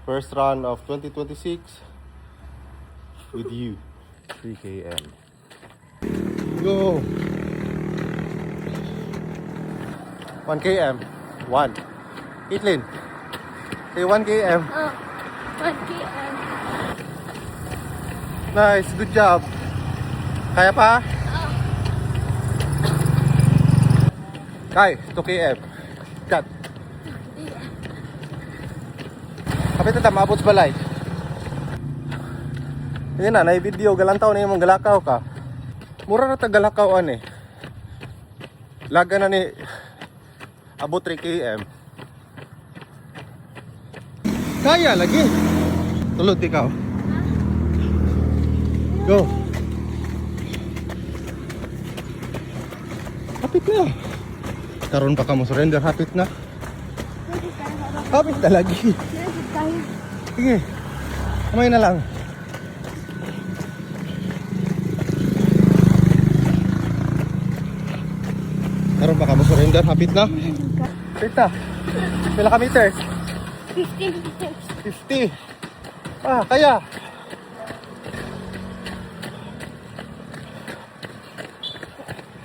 First run of 2026 with you. 3 km. Go. 1 km. 1. Itlin. Say 1 km. 1 km. Nice. Good job. Kaya pa? Kay, 2 km. Cut. Kapit na maabot sa balay. Yan na, na-video. Galantaw na yung galakaw ka. Mura na tagalakawan eh. Laga na ni abot 3 km. Kaya lagi. Tulod ikaw. Go. Hapit na. Karon pa ka mo surrender, hapit na. Hapit na lagi. Sige. Kamay na lang. Karon pa ka mo surrender, hapit na. Hapit na. Pila ka meters? 50 meters. 50. Ah, kaya.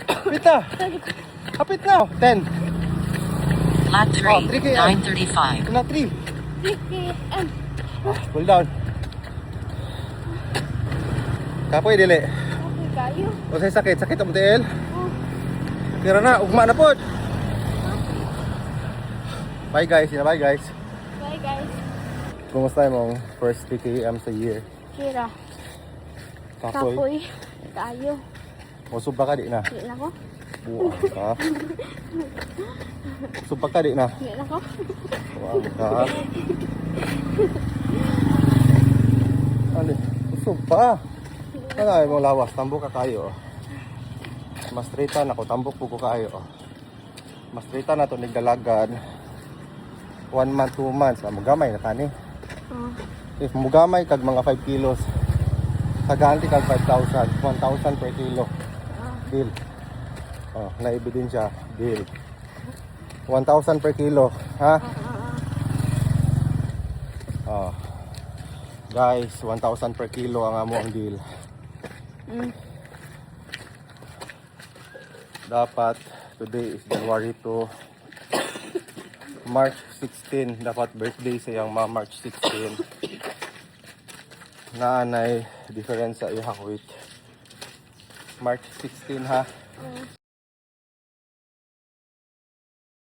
Hapit na. Hapit na. 10. Lap 3, 3 km. 9:35. Na 3. 3 km. Pull down. Kapoy dili. Okay kayo. O say sakit, sakit ang TL. Tira na, ugma na pod. Bye guys, bye guys. Bye guys. Kumusta yung first 3 km sa year? Kira. Kapoy. Kapoy. Tayo. Usog pa ka di na. Hindi na ko. Buwang ka. Usog pa ka di na. Hindi na ko. Buwang ka. Ano? Usog pa. Ano ay mo lawas, tambok ka kayo. Mas straighta na ko, tambok po ko kayo. Mas straighta na to nigdalagan. 1 month, 2 months. Mugamay na tani. If mugamay kag mga 5 kilos. Kaganti kag 5,000. 1,000 per kilo. Deal. Oh, na ebidensya. Deal. 1,000 per kilo. Ha? Oh. Guys, 1,000 per kilo ang amo ang deal. Dapat today is January 2, March 16 dapat birthday sa iyang ma March 16. Naanay difference sa iyang weight. March 16 ha.